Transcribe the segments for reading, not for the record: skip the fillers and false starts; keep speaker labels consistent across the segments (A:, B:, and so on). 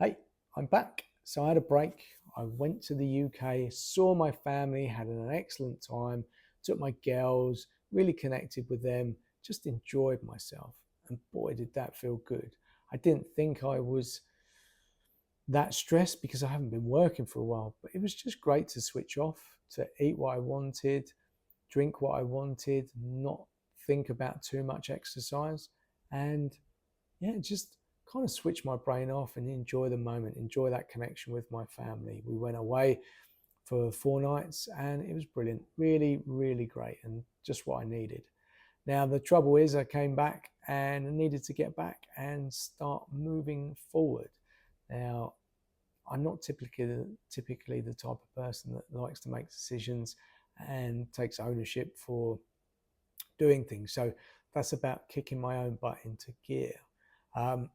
A: Hey, I'm back. So I had a break. I went to the UK, saw my family, had an excellent time, took my girls, really connected with them, just enjoyed myself. And boy, did that feel good. I didn't think I was that stressed because I haven't been working for a while, but it was just great to switch off, to eat what I wanted, drink what I wanted, not think about too much exercise. And yeah, just kind of switch my brain off and enjoy the moment, enjoy that connection with my family. We went away for 4 nights and it was brilliant, really, really great, and just what I needed. Now, the trouble is, I came back and I needed to get back and start moving forward. Now, I'm not typically the type of person that likes to make decisions and takes ownership for doing things. So that's about kicking my own butt into gear. Um,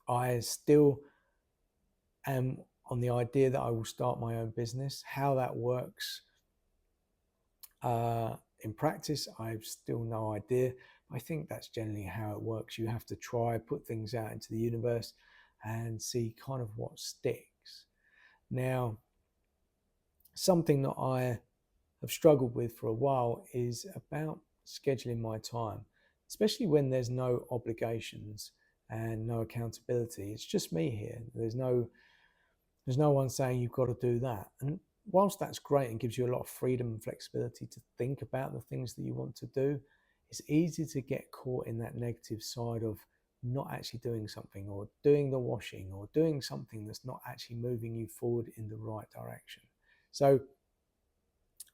A: I still am on the idea that I will start my own business. How that works in practice, I've still no idea. I think that's generally how it works. You have to try, put things out into the universe and see kind of what sticks. Now, something that I have struggled with for a while is about scheduling my time, especially when there's no obligations and no accountability. It's just me here. There's no one saying you've got to do that. And whilst that's great and gives you a lot of freedom and flexibility to think about the things that you want to do, it's easy to get caught in that negative side of not actually doing something, or doing the washing, or doing something that's not actually moving you forward in the right direction. So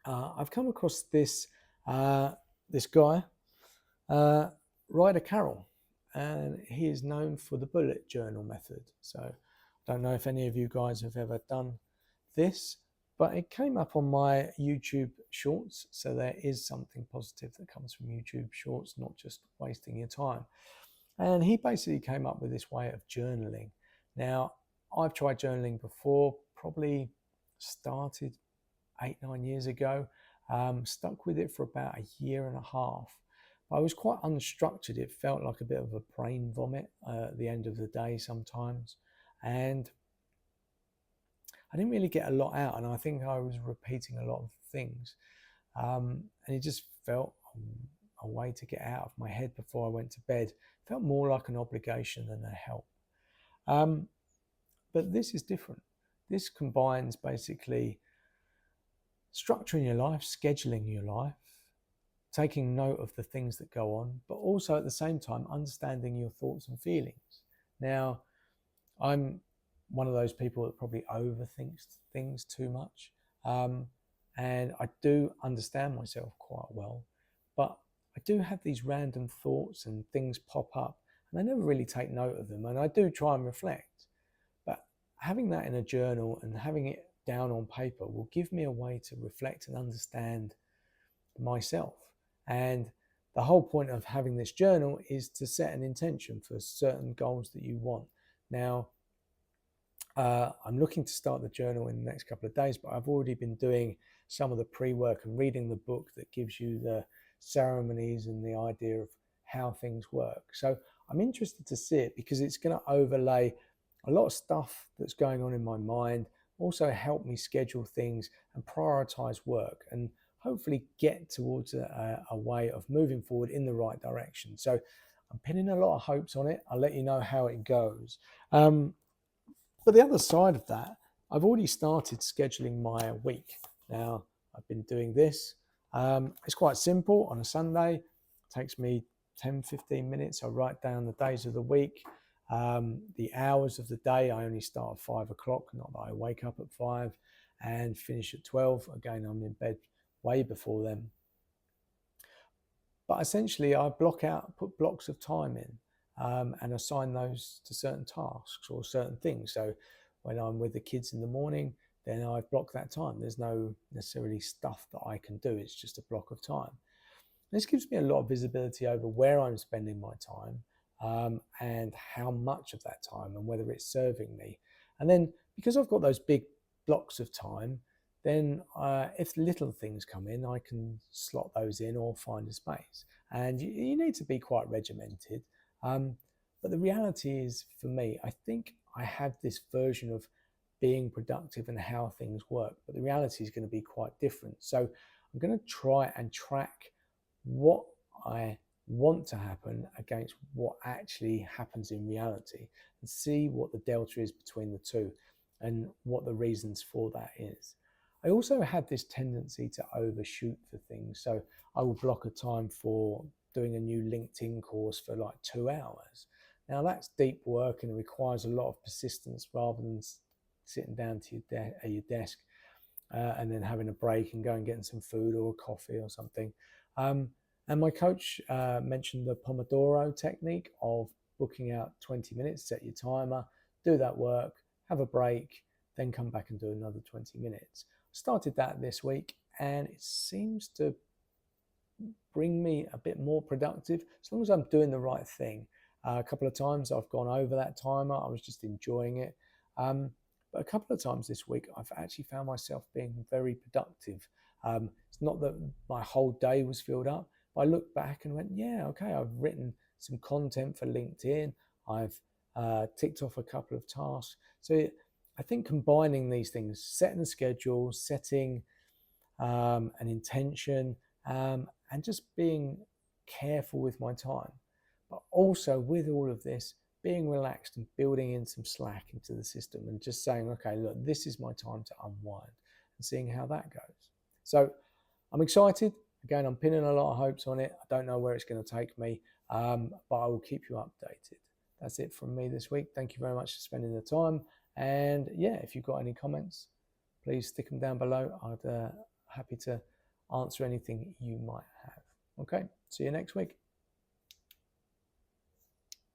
A: I've come across this guy, uh, Ryder Carroll, and he is known for the bullet journal method. So I don't know if any of you guys have ever done this, but it came up on my YouTube shorts. So there is something positive that comes from YouTube shorts, not just wasting your time. And he basically came up with this way of journaling. Now, I've tried journaling before, probably started 8, 9 years ago. Stuck with it for about a year and a half. I was quite unstructured. It felt like a bit of a brain vomit at the end of the day sometimes. And I didn't really get a lot out. And I think I was repeating a lot of things. And it just felt a way to get out of my head before I went to bed. It felt more like an obligation than a help. Um, but this is different. This combines basically structuring your life, scheduling your life, taking note of the things that go on, but also at the same time understanding your thoughts and feelings. Now, I'm one of those people that probably overthinks things too much. Um, and I do understand myself quite well, but I do have these random thoughts and things pop up, and I never really take note of them. And I do try and reflect, but having that in a journal and having it down on paper will give me a way to reflect and understand myself. And the whole point of having this journal is to set an intention for certain goals that you want. Now, I'm looking to start the journal in the next couple of days, but I've already been doing some of the pre-work and reading the book that gives you the ceremonies and the idea of how things work. So I'm interested to see it because it's going to overlay a lot of stuff that's going on in my mind, also help me schedule things and prioritize work, and hopefully get towards a way of moving forward in the right direction. So I'm pinning a lot of hopes on it. I'll let you know how it goes. But the other side of that, I've already started scheduling my week. Now, I've been doing this. It's quite simple on a Sunday. It takes me 10, 15 minutes. I write down the days of the week, the hours of the day. I only start at 5 o'clock, not that I wake up at 5 and finish at 12. Again, I'm in bed way before then. But essentially, I put blocks of time in, and assign those to certain tasks or certain things. So when I'm with the kids in the morning, then I block that time. There's no necessarily stuff that I can do. It's just a block of time. This gives me a lot of visibility over where I'm spending my time, and how much of that time and whether it's serving me. And then because I've got those big blocks of time, then if little things come in, I can slot those in or find a space. And you need to be quite regimented. But the reality is, for me, I think I have this version of being productive and how things work, but the reality is going to be quite different. So I'm going to try and track what I want to happen against what actually happens in reality and see what the delta is between the two and what the reasons for that is. I also had this tendency to overshoot for things. So I will block a time for doing a new LinkedIn course for like 2 hours. Now that's deep work and it requires a lot of persistence rather than sitting down to your desk and then having a break and going and getting some food or a coffee or something. And my coach mentioned the Pomodoro technique of booking out 20 minutes, set your timer, do that work, have a break, then come back and do another 20 minutes. I started that this week and it seems to bring me a bit more productive as long as I'm doing the right thing. A couple of times I've gone over that timer, I was just enjoying it. But a couple of times this week, I've actually found myself being very productive. It's not that my whole day was filled up, but I looked back and went, yeah, okay, I've written some content for LinkedIn. I've ticked off a couple of tasks. So I think combining these things, setting a schedule, setting an intention, and just being careful with my time, but also with all of this, being relaxed and building in some slack into the system and just saying, okay, look, this is my time to unwind and seeing how that goes. So I'm excited. Again, I'm pinning a lot of hopes on it. I don't know where it's going to take me, but I will keep you updated. That's it from me this week. Thank you very much for spending the time. And yeah, if you've got any comments, please stick them down below. I'd happy to answer anything you might have. Okay, see you next week.